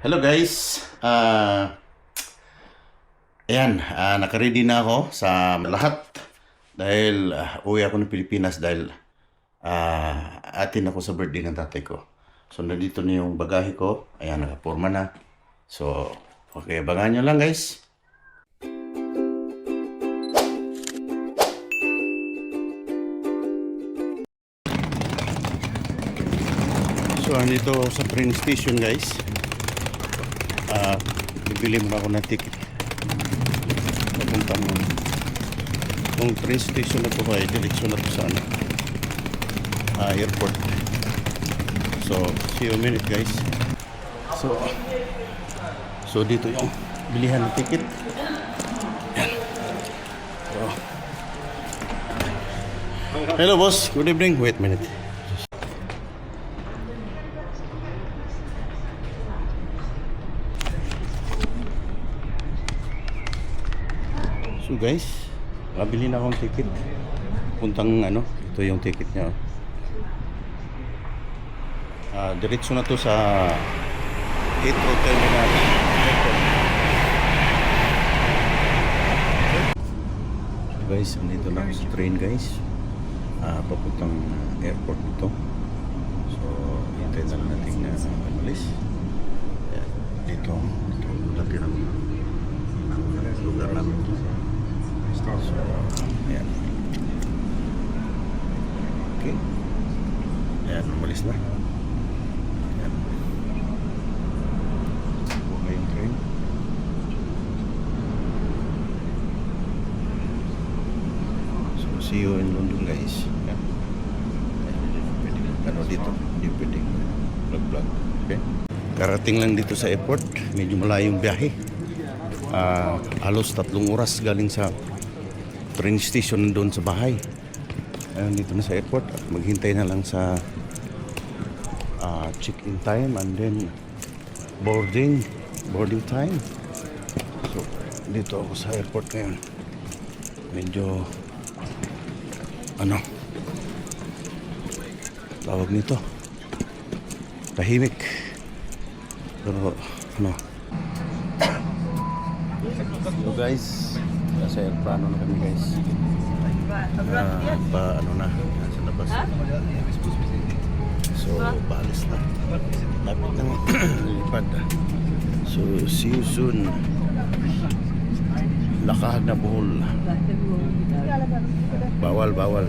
Hello guys, ayan, nakaready na ako sa lahat dahil uwi ako ng Pilipinas dahil atin ako sa birthday ng tatay ko. So nandito na yung bagahe ko, ayan, nakaporma na. So, okay, abangan nyo lang guys. So andito sa train station guys. Bibili muna ako ng ticket papuntang yung train station na ito ay direksyon na ito sa airport. So see you a minute guys. So dito yung bilihan ng ticket. Yan. So, hello boss, good evening. Wait a minute. So guys, nabili na akong ticket. Puntang ito yung ticket niya. Diretso na to sa Heathrow Terminal. So guys, andito na ako sa train guys. Papuntang airport nito. So, hintay na lang natin na umalis. Dito lagi ng lugar namin. So, ayan. Okay. Ayan, umalis na. Ayan. Buka yung train. So, see you in London guys. Ayan. Dito. Hindi pwedeng vlog. Okay. Karating lang dito sa airport. Medyo malayong biyahe. Halos 3 oras galing sa train station doon sa bahay. Dito na sa airport. Maghintay na lang sa check-in time and then boarding time. So dito ako sa airport ngayon. Medyo tawag nito, tahimik, pero so guys, nasa airplano na kami guys. Nasa labas. So, balis na. Lapit ng lipad. So, see you soon. Lakahag na Bohol. Bawal.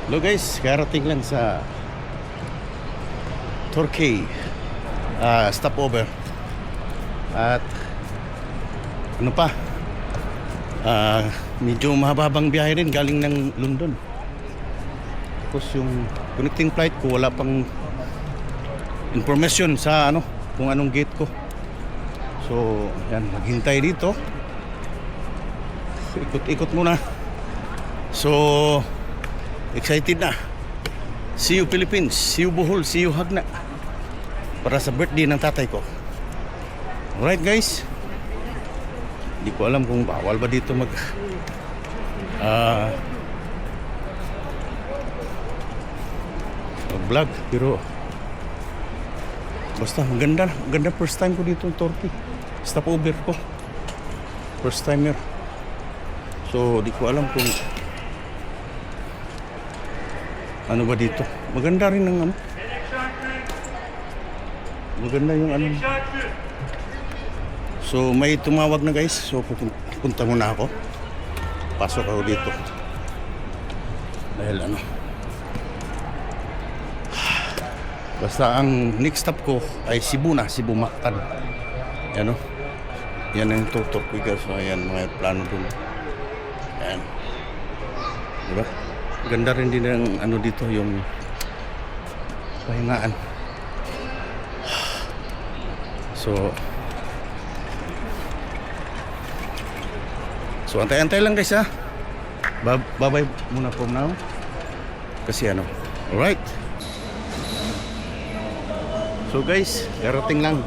Hello guys, karating lang sa Turkey. Stopover. At medyo mahababang biyahe rin galing ng London. Tapos yung connecting flight ko wala pang information sa kung anong gate ko. So yan, maghintay dito. Ikot-ikot muna. So excited na. See you Philippines, see you Bohol, see you Hagna para sa birthday ng tatay ko. Alright guys, hindi ko alam kung bawal ba dito mag vlog, pero basta maganda first time ko dito in Turkey. Stopover ko, first timer. So di ko alam kung ano ba dito. Maganda rin ng maganda yung So may tumawag na guys. So pupunta muna ako. Pasok ako dito. Dahil basta ang next stop ko ay Cebu na, Cebu Mactan. Yan yan ang tutok ko guys. So ayan, mga plano dun. Ayan. Diba? Ganda rin din ang dito, yung pahingaan. So antay-antay lang guys ha. Bye-bye muna for now. Kasi alright. So guys, darating lang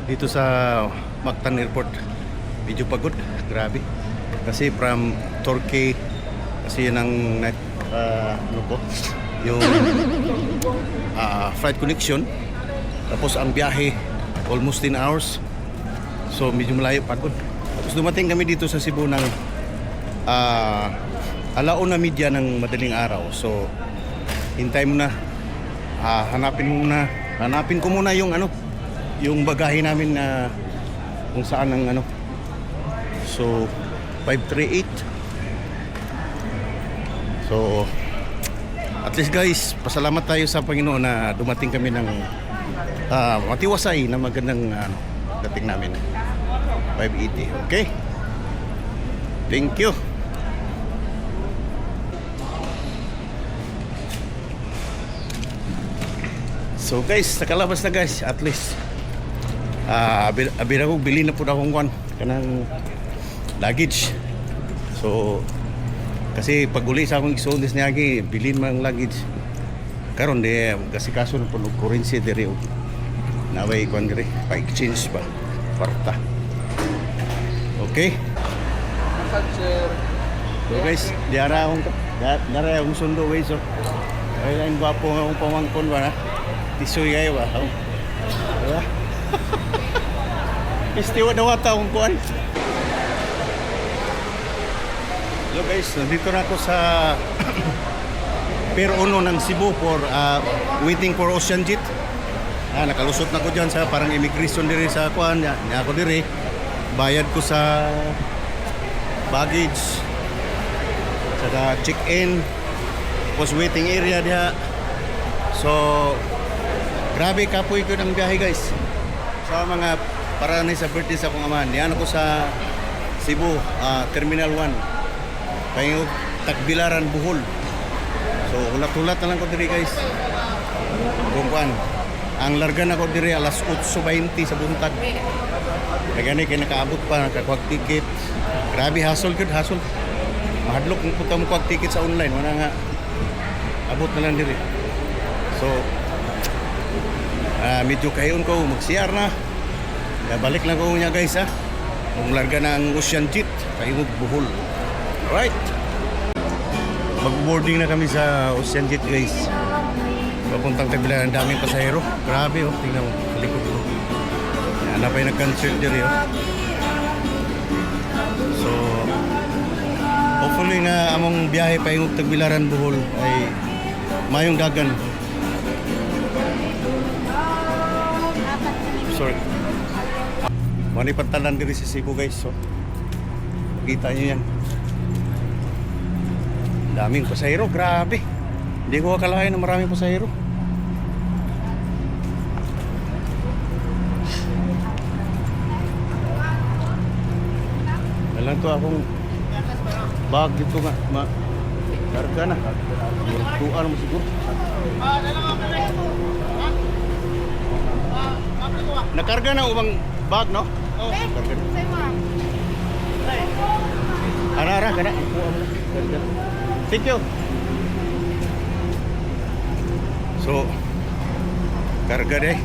dito sa Mactan Airport. Medyo pagod, grabe. Kasi from Turkey, kasi yun ang yung flight connection. Tapos ang biyahe almost 10 hours. So medyo malayo pagod. Tapos dumating kami dito sa Cebu ng alauna media ng madaling araw. So hintay mo na. Hanapin ko muna yung yung bagahe namin na kung saan ang So 538. So at least guys, pasalamat tayo sa Panginoon na dumating kami ng matiwasay na magandang dating namin. 580. Okay? Thank you. So guys, nakalabas na guys. At least abir ako, bili na po akong kanang luggage. So kasi pag uli sa akong isundis niya bilin mang luggage karon di kasi kaso ng punog currency diri naway kon diri pa exchange ba kwarta. Okay, so guys, diara akong sundo guys. So ay lang gwapo akong pamangkon ba na tisoy kayo ba diba? Istiwa na wata akong kuan. Hello guys, nandito na ako sa Pier 1 ng Cebu for waiting for Ocean Jet. Nakalusot na ko dyan sa parang immigration diri sa kuan. Ako diri, bayad ko sa baggage, saka check-in, was waiting area diha. So, grabe kapoy ko ng biyahe guys. Sa mga parani sa birthday sa akong amahan. Diyan ako sa Cebu, Terminal 1. Payong Tagbilaran, Bohol. So ulat-ulat na lang ko diri guys. Kung kuan, ang larga na ko diri alas 8:20 sa buntag. Kagani kay nakaabot pa nakakuha ticket. Grabe hassle gud, hassle. Mahadlok kung puta mo kuha ticket sa online, wala nga abot na lang diri. So medyo kayon ko mag-CR na. Balik lang ko niya guys ha. Kung larga na ang Ocean Jet, payong Bohol. Alright, mag-boarding na kami sa Ocean Jet guys. Papuntang Tagbilaran, daming pasahero. Grabe oh, tingnan mo sa likod ko. Yan na pa yung nag-cancel diri oh. So hopefully nga among biyahe pa yung Tagbilaran, Bohol ay mayong dagan. Sorry, mani pantalan diri sa Cebu guys. So kita nyo yan, daming pasahero, grabe. Hindi ko akalain na maraming pasahero. Dalang to akong bag dito nga, karga na. Tuan mo siguro. Nakarga na ubang bag, no? Oo, nakarga na. Ara, kana. Thank you. So, karga deh.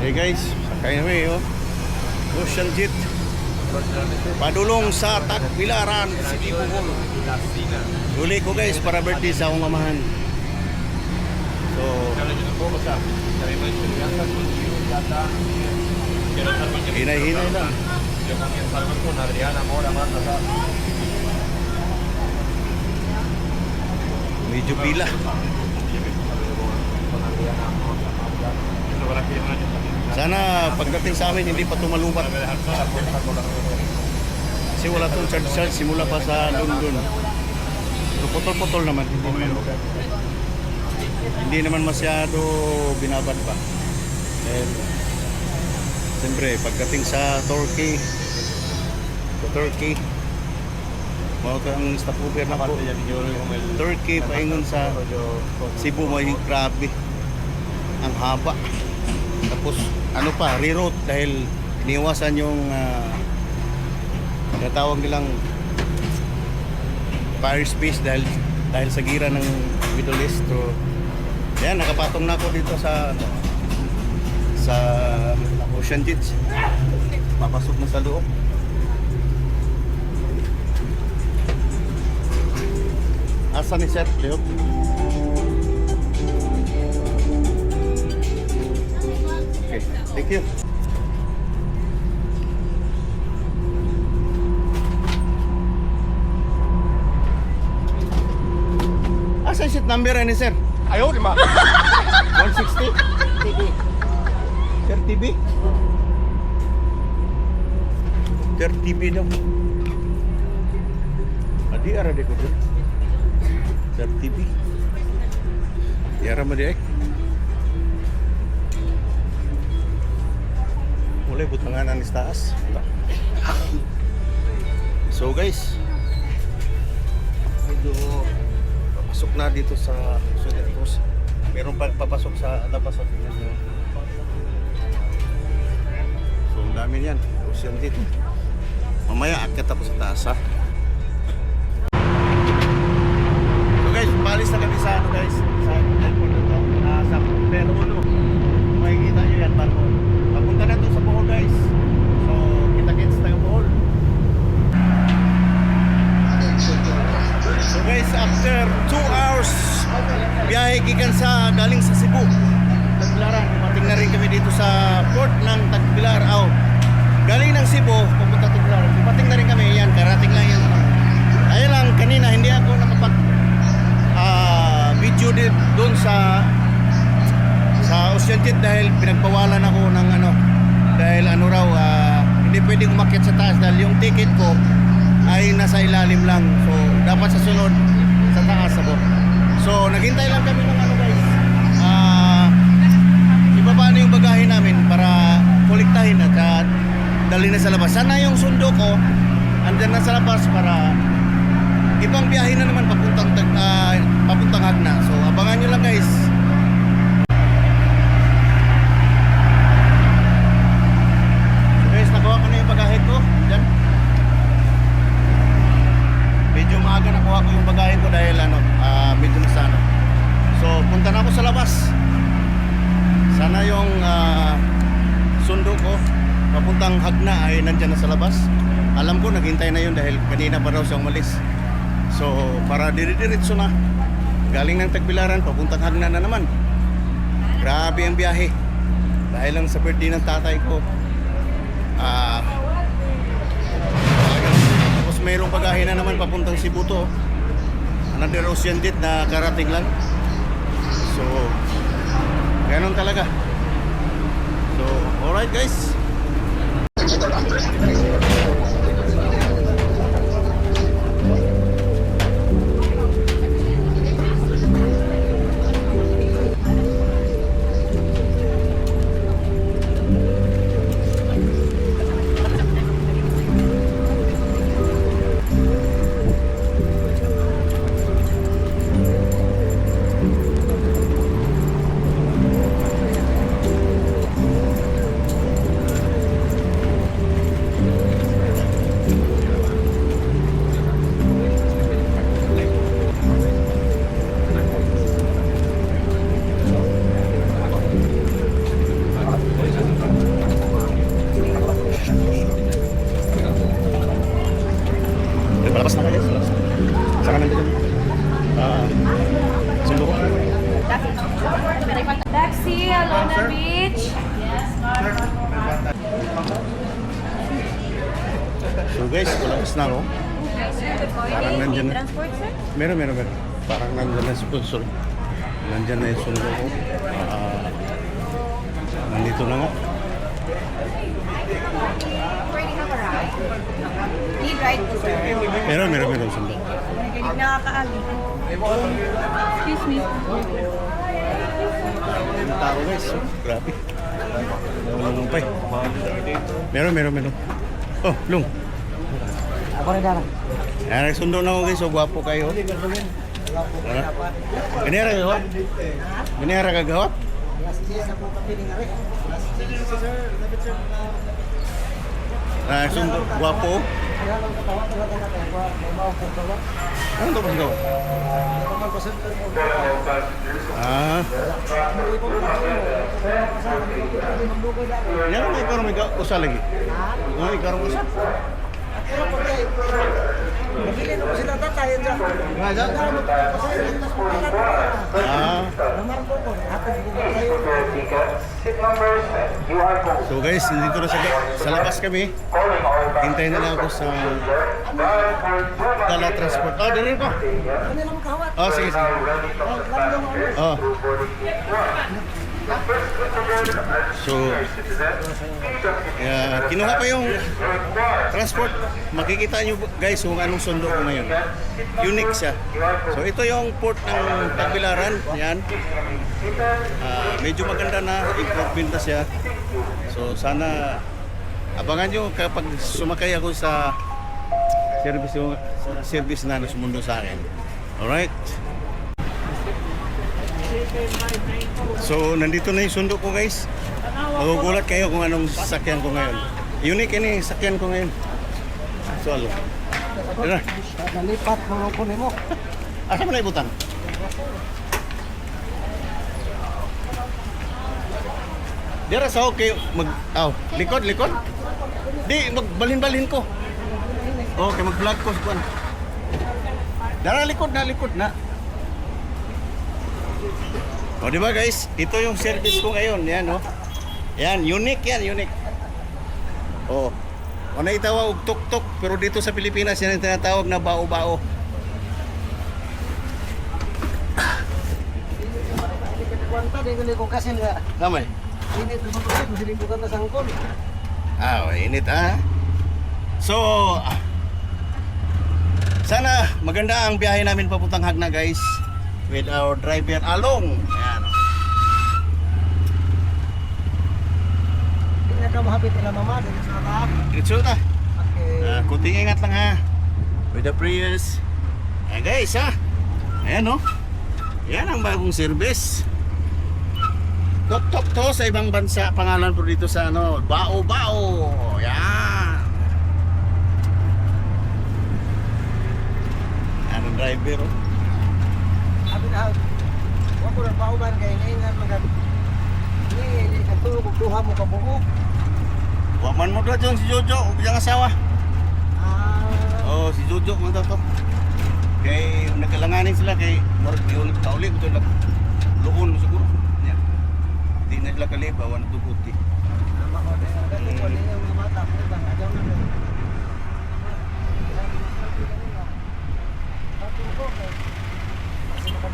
Hey guys, sakay na may Ocean Jet. Padulong sa Tagbilaran, City Bohol. Uli ko guys para birthday sa akong amahan. So, hinay-hinay lang. Yo comienzo algo con Adriana Mora más acá. Medyo pila. Sana pagdating sa amin hindi pa tumalubat. Kasi wala tong charge simula pa sa London. So, putol-putol naman. Hindi naman masyado binabad pa. And siyempre, pagdating sa Turkey, mga kang stopover na po. Turkey, paingon sa Cebu, may grabe. Ang haba. Tapos, ano pa, reroute dahil iniwasan yung natawag nilang fire space dahil sa gira ng Middle East. So, yan, nakapatong na ako dito sa Ocean Jet. Papasok na sa loob. Asa ni Sir? Leo? Thank you. Asa seat number ni sir? 哎呦我的妈！ 160? TB. Sir, TB? 30B daw. Adi ara de ko sir. 30B. Di ara mo di ay. Mulai butangan anis taas. Wala. So guys, medyo papasok na dito sa Sudan Cruz. Meron pa papasok sa labas at tingnan nyo. So ang dami niyan. Tapos yan dito. Mamaya akit ako sa taas ha. So guys, palis na kami sa ano guys. Sa airport na to. Sa Pero Uno. Makikita nyo yan barko. Papunta na to sa Bohol guys. So kita-kits tayo Bohol. So guys, after 2 hours biyahe gikan sa galing sa Cebu, Tagbilaran, dumating na rin kami dito sa port ng Tagbilar. Galing ng Cebu, pupunta Tagbilaran. Dumating na rin kami, yan, karating lang yan. Ayun lang, kanina hindi ako nakapag video doon sa Ocean Jet dahil pinagpawalan ako ng ano, dahil ano raw, hindi pwedeng umakyat sa taas dahil yung ticket ko ay nasa ilalim lang. So dapat sa sunod sa taas ako. So naghintay lang kami ng ano guys, ibaba na yung bagahe namin para kolektahin at dali na sa labas. Sana yung sundo ko andyan na sa labas para ibang biyahe na naman papuntang Hagna. So abangan nyo lang guys. So guys, nakuha ko na yung bagahe ko dyan. Medyo maaga nakuha ko yung bagahe ko dahil ano, medyo nasano. So punta na ako sa labas. Sana yung sundo ko papuntang Hagna ay nandyan na sa labas. Alam ko naghintay na yun dahil kanina pa raw siyang umalis. So para dire-diretso na galing ng Tagbilaran papuntang Hagna na naman. Grabe ang biyahe dahil lang sa birthday ng tatay ko. Tapos mayroong bagahe na naman papuntang Cebu to. Another Ocean Jet na karating lang. So ganon talaga. So alright guys. Palabas na kayo. Saka nandito. Sundo ko. Taxi, Alona Beach. So guys, palabas na ako. Good Parang morning. nandyan na. Transport, sir? Meron. Parang nandyan na sponsor. Nandyan na yung sundo ko. Nandito na nga. Already have a ride. Need ride po, sir. Meron sundo. Nakakaali. Excuse me. Yung tao guys. Oh, grabe. Lumupay. Meron. Oh, Lung. Ako rin darang. Nagsundo na ako guys. So gwapo kayo. Ganera gawat? Ganera ka gawat? Nagsundo. Gwapo. Ano ito pang gawat? Yan ang ikaw may usa lagi. Ikaw usa. Magili na po sila tatayin dyan. Nga dyan? Naman po po. Ako po kayo. Seat numbers, QR code. So guys, dito na sa labas kami. Calling all Hintay na lang ako sa Dala Transport. Oh, dali ko. Ano lang kahawat? Oh, sige, sige. ready to dispatch. Oh. So, kinuha ko yung transport. Makikita nyo guys kung anong sundo ko ngayon. Unique siya. So, ito yung port ng Tagbilaran. Yan. Medyo maganda na. Improvement na siya. So, sana abangan nyo kapag sumakay ako sa service na sumundo sa akin. Alright? So, nandito na yung sundo ko guys. Magugulat kayo kung anong sasakyan ko ngayon. Unique ini yung sasakyan ko ngayon. So, alo. Tara. Nalipat ng kunin mo. Asa mo na ibutang? Dira sa okay likod. Di magbalhin-balhin ko. Okay, mag-vlog ko sa Dara likod na. O di ba guys, ito yung service ko ngayon, yan oh. Yan, unique. Oh. O na itawag tuk-tuk, pero dito sa Pilipinas yan ang tinatawag na bao-bao. Kwanta din ko kasi nga. Kamay. Init mo ko siling bukan na sangkol. Init ah. So, sana maganda ang biyahe namin papuntang Hagna guys. With our driver Along. Ayan. Hindi ka mahapit nila mama. Dito sa lahat. Diretso ta. Okay. Kunting ingat lang ha. With the prayers. Ayan guys ha. Ayan oh. Yan ang bagong service. Tok to sa ibang bansa. Pangalan po dito sa ano. Bao. Yan. Yan ang driver oh. Abi na. Wa ko ra pauban kay ingat magad. Ni katulog og duha mo ka buok. Waman mo doon si Jojo. Biyang asawa. Oh, si Jojo mo to. Kay nagkalanganin sila kay Mark Dion kauli ito lang. Luon siguro. Yan. Di na sila kaliba wan tuguti. Ama ko din kasi ko din yung mga bata mo bang adaw na din.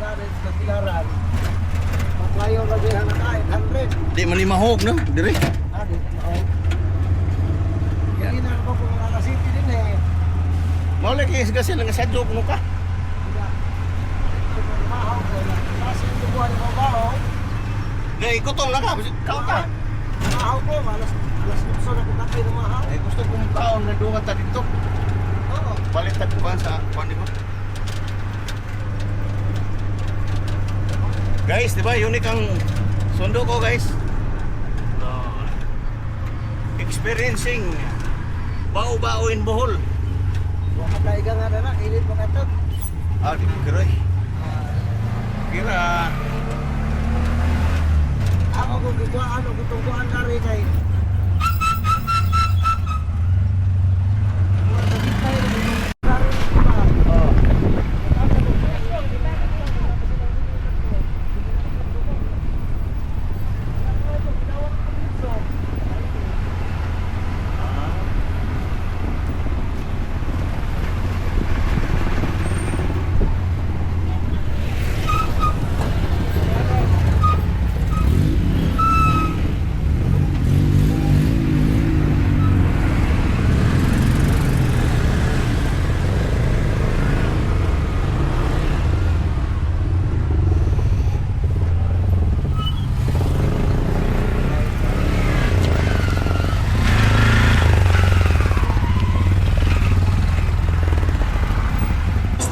Sa Pilaran. Maglayo lagi ang nakain 100. Di manimahog no? Dire. Di mao. Hindi na ako kung mga city din eh. Mauli kay kasi lang sa joke mo ka. Mahaw ko na. Kasi ito buwan mo bao. Dai kutong lang ka. Kaon ka. Mahaw ko alas gusto na ko kape ng mahaw. Eh gusto kong kaon na duwa ta dito. Oo. Baliktad ko ba sa kuan ko? Guys, di ba unique ang sundo ko guys? Experiencing bao-bao in Bohol. Wa ka taiga nga na init mo katog. Di kira. Kira. Ako kung gituan o kutubuan na rin kay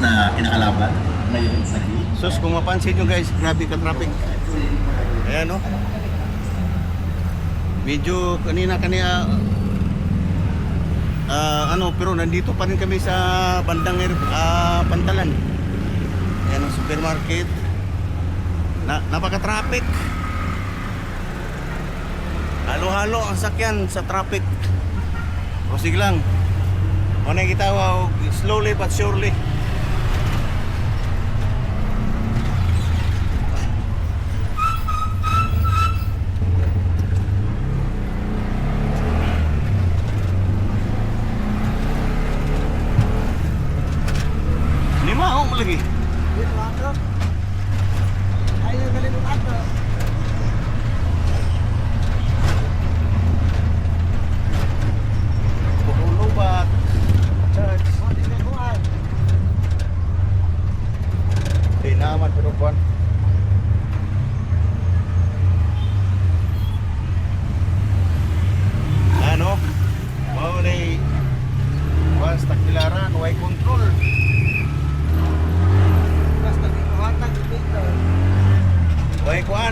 na kinakalaban ngayon sa Sus, kung mapansin nyo guys, grabe ka traffic. Ayan no. Medyo kanina pero nandito pa rin kami sa bandang Pantalan. Ayan ang supermarket. Napaka-traffic. Halo-halo ang sakyan sa traffic. O sige lang. Muna kita slowly but surely.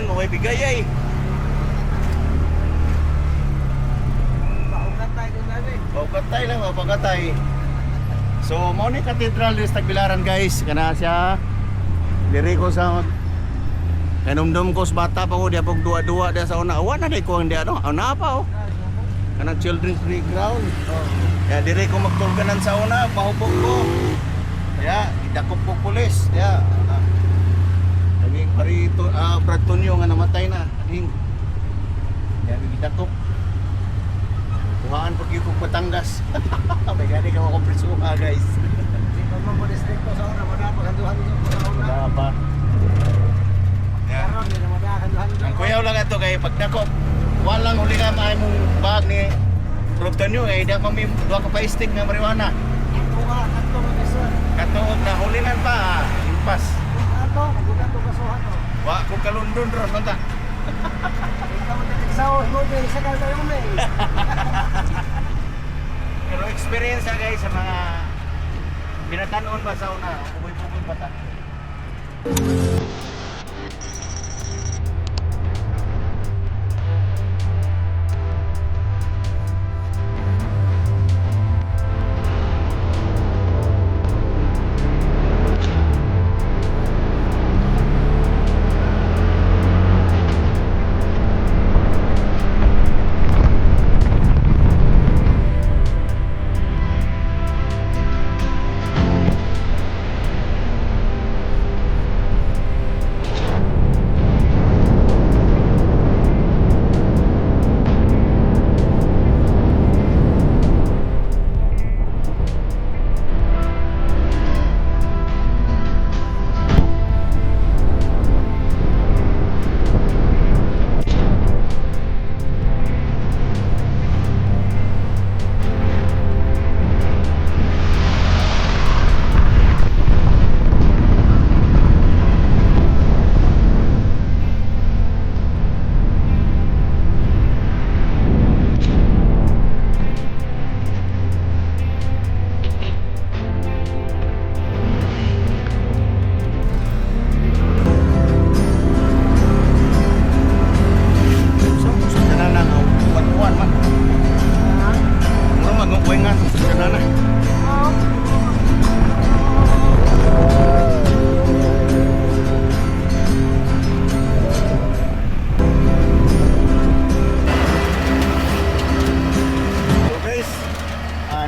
mo ay bigay ay. Paugat tayo doon namin. Pagkatay lang, pagkatay. So, mao ni Cathedral sa Tagbilaran guys. Kana siya. Diri ko sa kanumdum ko sa bata pa ko diya pag duwa-duwa diya sa una. Awa na di ko hindi ano. Ana pa oh. Kanang children's playground. Ya diri ko magtulganan sa una, pahubog ko. Ya, idakop ko pulis. Ya. Naging parito Brad Tonyo nga namatay na. Ding. Ya idakop. Kuhaan pag yung Batangas. May gani ka makompresuha guys. Di pa mo distrito sa una, madapaganduhan sa una. Wala pa. Karon di na madapaganduhan. Ang kuyaw lang ito kay pagdakop. Walang huli ka maay mong bag ni Brad Tonyo. Eh, di kami duha ka pa stick ng marijuana. Tuha, kanto mo isa. Katuod na hulingan pa. Impas. Ato, magugat ko kasuhan to. Wa ko kalundon ron nanta. Ikaw na nagsaw, mo ba isa ka tayo may. Pero experience guys sa mga binatanon ba sa una. Pugoy-pugoy pa ta.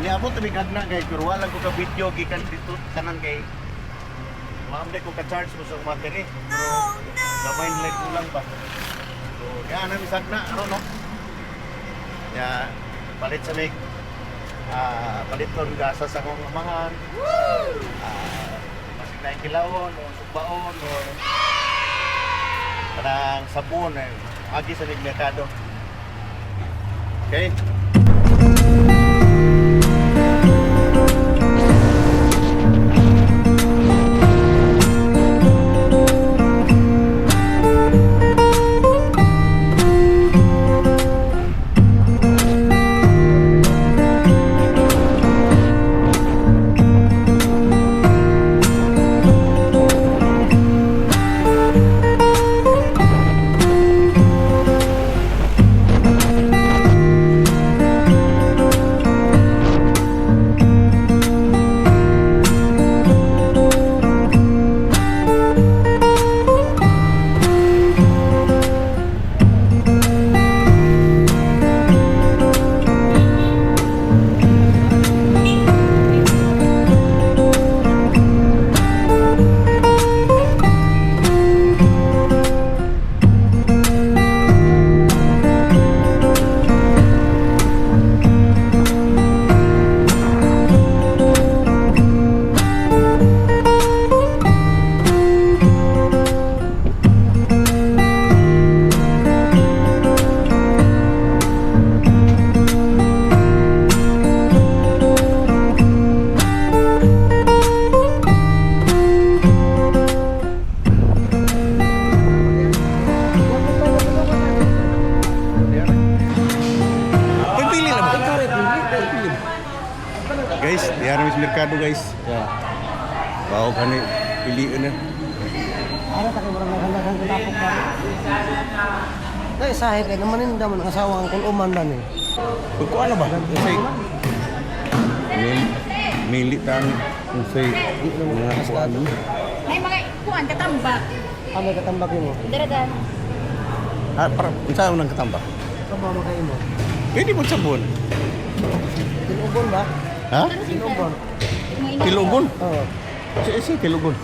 Niabot kami gagna guys, pero wala ko ka video gikan dito tanan kay maamde ko ka charge mo sa battery. Oh no. Gamay light mo lang ba. So, kaya nami sagna ano no. Ya palit sa mig palit kon gasa sa akong amahan. Masig na kilawon o subaon o parang sabon agi sa merkado. Okay? Guys, diyan sa merkado guys. Ya. Wow, kani piliin na. Ara ta kay murag naghandagan ko tapok ba. Dahil sahit kay naman yung daman ang asawa ang kuluman ba ni. Kung ano ba? Kasi milit ang kasi mga kuan. May mga kuan katambak. Kami katambak mo. Daradan. Ah, para unsa nang katambak? Kamo magkain mo. Pwede mo sabon. Tinubon ba? Ha? Tinubon. Kilubon? Oo. Si kilubon.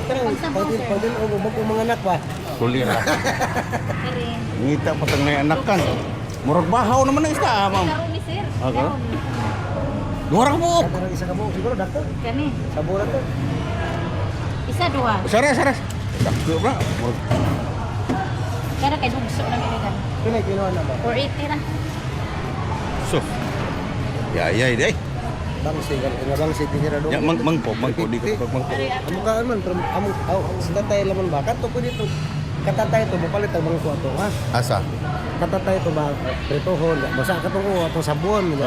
Pero pagdin ubo mo mga anak ba? Kulira. Ngita pa tang may anak kan. Murag bahaw naman ang isda, ma'am. Karon ni sir. Ako? Murag mo. Kada isa ka mo siguro dakto. Kani. Sabura to. Isa dua. Saras. Dakto ba? Murag Kaya kay dugso na ginigan. Pila kinuha na ba? 480 na. so. Ya, day. Bang sigal, bang city nira do. Ya, mangko di ko mangko. Amo ka man from amo sila tayo laman ba? Kato ko dito. Katatay to mapalit ang mga kuwato ha. Asa? Katatay to ba pritohon, basa ka to ato sabon.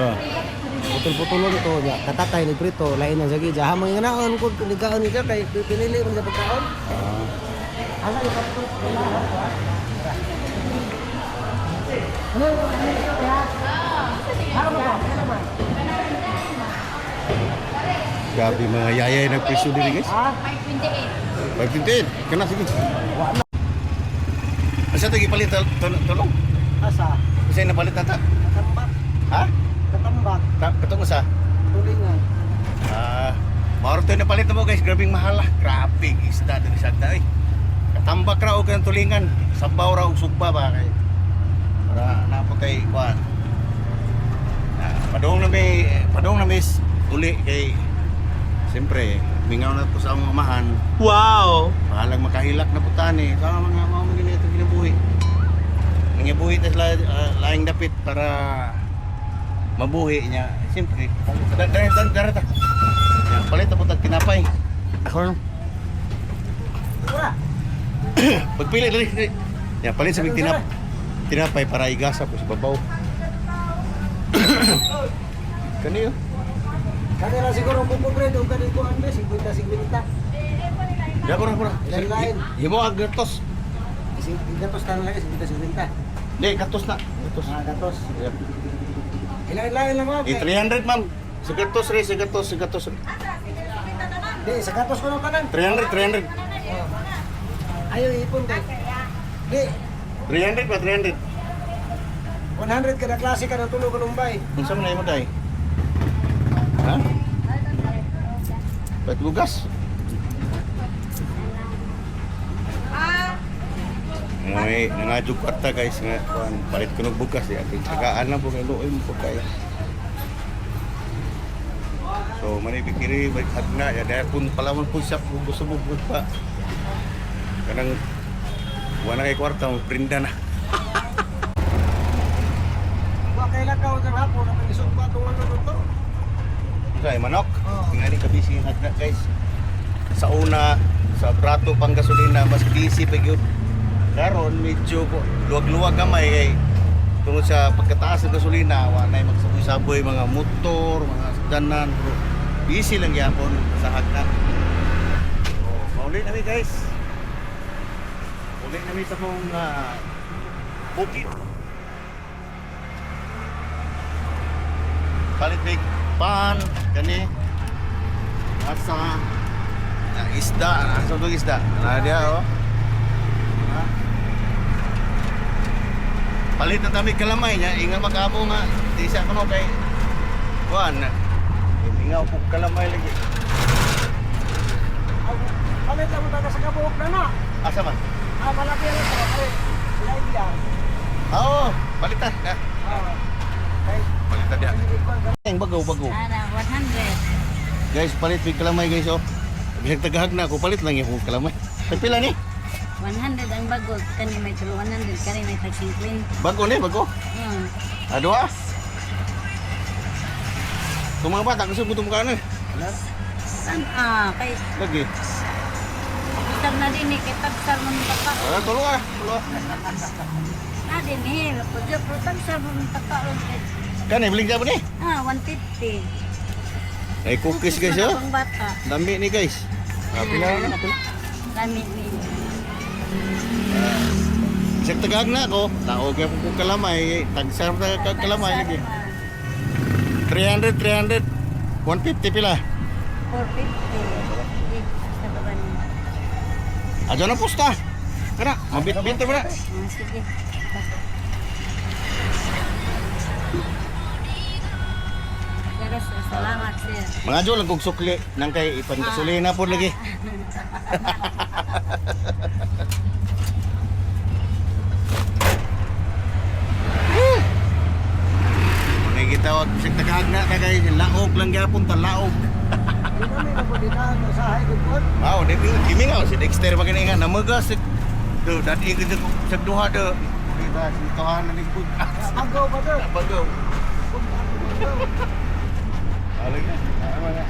Putol-putulon ito ya. Katatay ni prito, lain ang sagi. Jaha mga naon ko ligaon ni kay pinili mo sa pagkaon. Asa yung kapto? Grabe mga yayay nagpreso diri guys. 528. 5.15. Kana sige. Asa tagi palit tolong? Asa? Isa na palit nata. Katambak. Ha? Katambak. Katong sa. Tulingan. Mauro na palit mo guys, grabing mahal lah. Grabe isda diri sa agda eh. Katambak ra og kanang tulingan, sabaw ra og sugba ba kay. Para napatay kuan. Padung na may uli kay siyempre mingaw na po sa among amahan. Wow! Mahalang makahilak na putani. Sama mga mga ito ginabuhi. Nangibuhi ta sila laing dapit para mabuhi niya. Siyempre, dara ta. Yan, palit na po tag tinapay. Ako pagpili dali. Yan, palit sa big tinapay para igasa po sa babaw. Kaniyo? Kanila siguro kung pupredo kanil ko ande 50-50. Ya, pura. Lain-lain. Himo ag gatos. Gatos tanong lagi 50-50. Di, gatos na. Gatos. Gatos. Yep. Ilain-lain lang mo. 300 ma'am. Sigatos rin, sigatos. Di, sa gatos ko ng kanan. 300. Ayaw ipon kay. Di, 300 ba? 300. 100 kada klase ka ng tulog ng bay. Unsa man na mo day? Ha? Ba't bugas? May nangadyo kwarta guys nga kuan palit ko ng bugas ya. Tagaan lang po kay luoy mo po kay. So manibikiri balik hadna ya dahil pun palawan po siya subog pa. Kanang wala kay kwarta mo prinda na. Wa kay lakaw sa hapon na isog pa tong ano to. Kay manok. Ngani ka busy hadna guys. Sa una sa prato pang gasolina mas busy pa gyud. Karon medyo luwag-luwag gamay kay tungod sa pagkataas ng gasolina wa nay magsaboy-saboy mga motor, mga sedanan. Busy lang gyapon sa hagna. Oh, mauli na mi guys. Uli na mi sa kong bukid. Palit big pan kani asa isda, asa to isda. Nah dia oh. Palit na kami kalamay niya, inga magamo nga. Di siya kuno kay kuan. Inga po kalamay lagi. Palit lang mo taga sa kabuok na na. Asa man? Malaki rin ito. Lain yan. Oo, palitan. Okay. Palitan dia. Ang bago. Ana 100. Guys, palit big kalamay guys oh. Bisag tagahag na ako, palit lang yung kalamay. Pila ni? 100 ang bago, kani may 100, kani may 50. Bago ni, bago. Ado ah. Kung mga bata, kasi buto mo ka na eh. Kay Lagi. tag na din kay tagsar mo taka. Tulo ah. Na din pagyo tagsar mo taka kay. Kan eh, biling siya ba ni? 150. Ay, cookies guys oh. Pang bata. Dami ni guys. Pila na. Dami ni. Sa tagag na ako, naog ako kung kalamay, tagsarap na kalamay lagi. 300, 150 pila. 450. Sa baba niya. Ajo na pusta. Kana, mabit-bit mo na. Sige. Yes, salamat sir. Mga jo lang kog sukli nang kay ipangasulin na po lagi. May gitawag sa tagag na kay laog lang gyapon ta laog. Di kami na po dito sa hay gud. Wow, di kimi nga si Dexter magani nga namagas do dati gid ko sa duha do. Kita si tuhan na ning pud. Agaw pa to. Bagaw. Alag na. Ano na?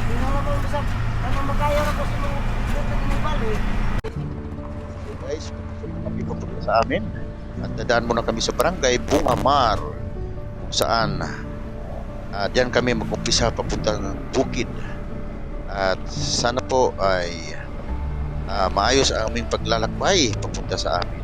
Di na lang ko bisa ano magkaya na ko sa mga dito ni bali. Guys, kami papunta sa amin at dadaan muna kami sa barangay Bungamar kung saan diyan kami mag-umpisa papuntang bukid at sana po ay maayos ang aming paglalakbay papunta sa amin.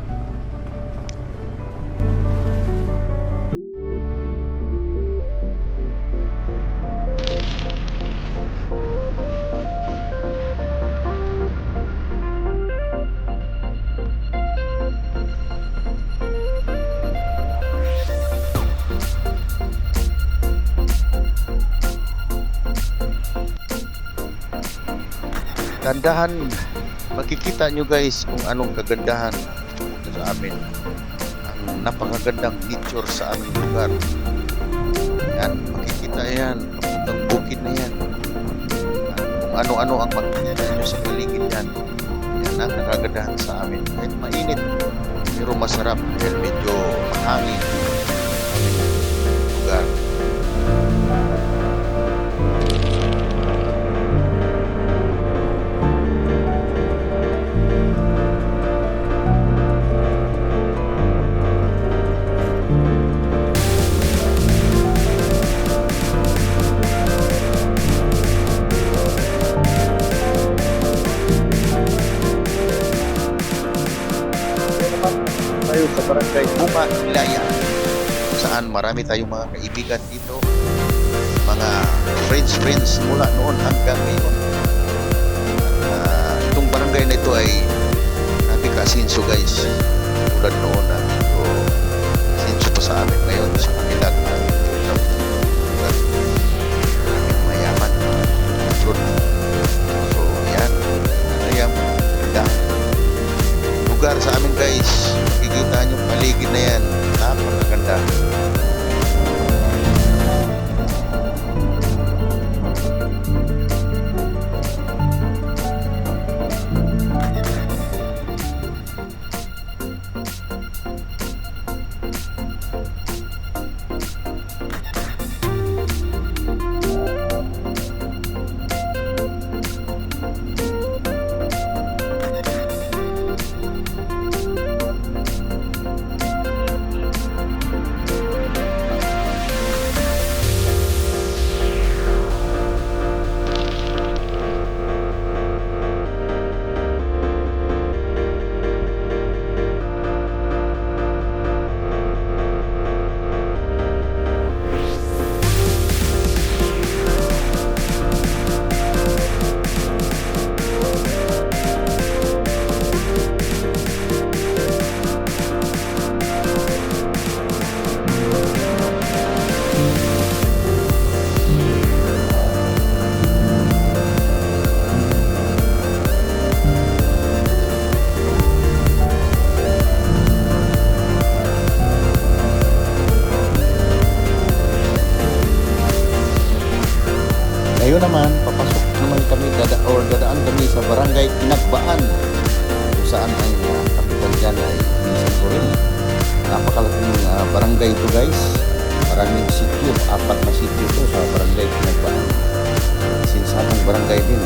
Gandahan, makikita nyo guys kung anong kagandahan dito sa amin. Ang napakagandang nature sa aming lugar. Yan, makikita yan, papuntang bukid na yan. Kung ano-ano ang makikita nyo sa paligid yan. Yan ang nakagandahan sa amin. Kahit mainit, pero masarap dahil medyo mahangin ang lugar. Tayo sa barangay Bunga, Ilaya, saan marami tayong mga kaibigan dito, mga friends mula noon hanggang ngayon. At itong barangay na ito ay napika-asinso guys, tulad noon na ito asinso pa sa amin ngayon sa kanilang mayaman fruit. So yan, ano yung lugar sa amin guys. Makikita nyo paligid na yan, napakaganda. Ngayon naman, papasok naman kami, dadaan kami sa barangay Inagbaan, kung saan ang kapitan dyan ay Vincent Corel. Napakalaking barangay ito guys. Maraming sityo, 4 na sityo ito sa barangay Inagbaan. Sinsanang barangay din.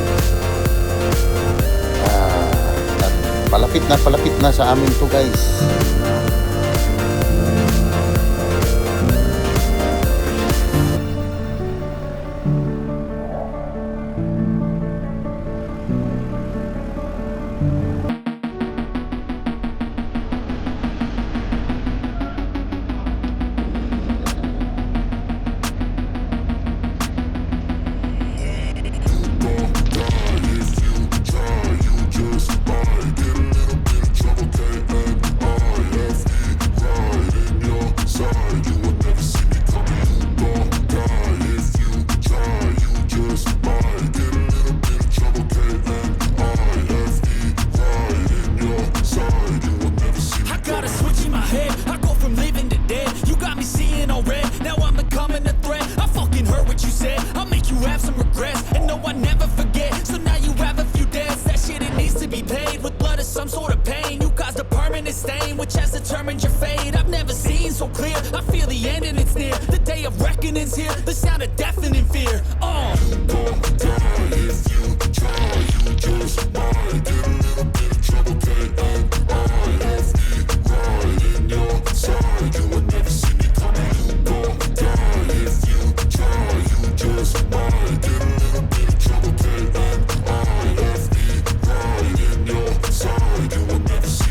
Palapit na sa amin to guys. stained with blood or some sort of pain. You caused a permanent stain which has determined your fate. I've never seen so clear, I feel the end and it's near. The day of reckoning's here, the sound of deafening fear.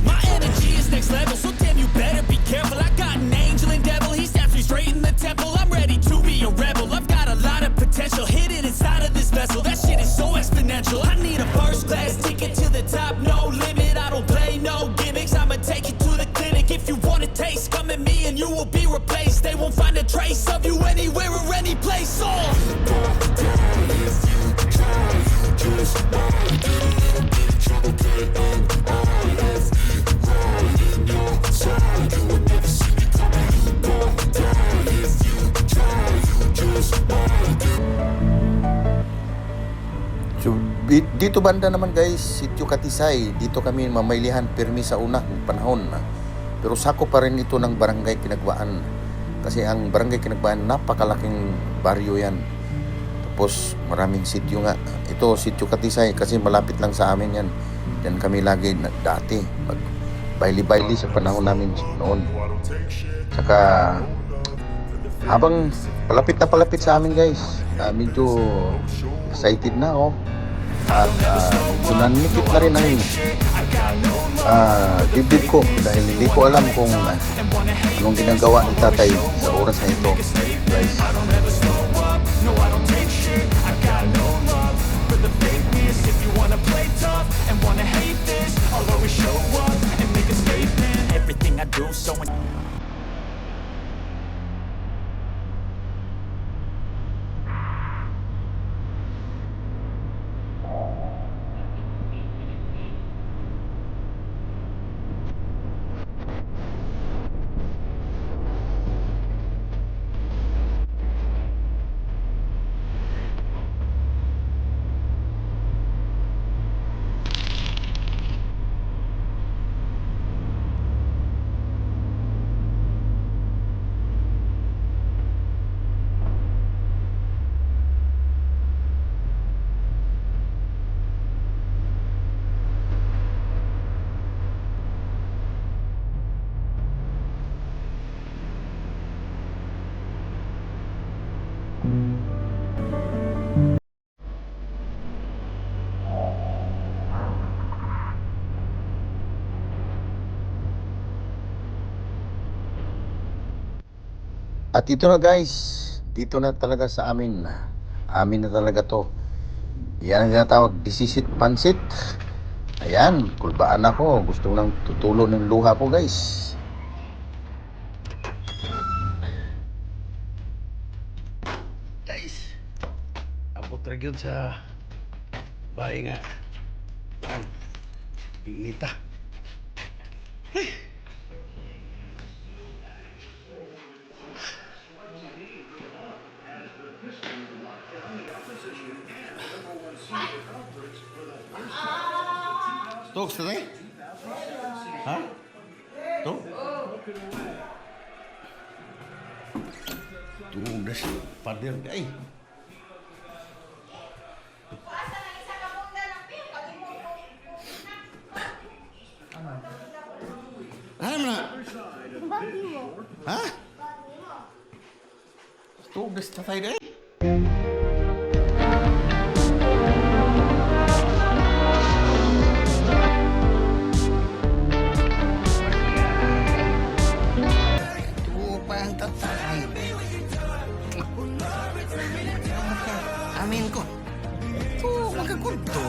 My energy is next level, so damn you better be careful. I got an angel and devil, he snaps me straight in the temple. I'm ready to be a rebel, I've got a lot of potential hidden inside of this vessel. That shit is so exponential. I need a first class ticket to the top, no limit. I don't play no gimmicks, I'ma take you to the clinic. If you want a taste, come at me and you will be replaced. They won't find a trace of you anywhere or any place. So, dito banda naman guys, Sitio Katisay. Dito kami mamailihan pirmi sa unang panahon. Pero sako pa rin ito ng Barangay Kinagbaan. Kasi ang Barangay Kinagbaan, napakalaking baryo yan. Tapos maraming sitio nga. Ito, Sitio Katisay, kasi malapit lang sa amin yan. Yan kami lagi dati. Baili-baili sa panahon namin noon. Saka, habang palapit sa amin guys, medyo excited na ako. At nanikip na rin ang dibdib ko dahil hindi ko alam kung anong ginagawa ni tatay sa oras na ito guys. Everything I do so At ito na guys, dito na talaga sa amin. Amin na talaga to. Yan ang tinatawag, disisit pansit. Ayan, kulbaan ako. Gusto nang tutulo ng luha ko guys. Guys, abot ra gyud sa bahay nga. Ang inita. Tok, setay? Ha? Tok? Tugas pader ay. Ano na? Ha? Tugas tatay day? Amin ko. Ito, magkakunto.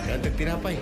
Gantag tinapay.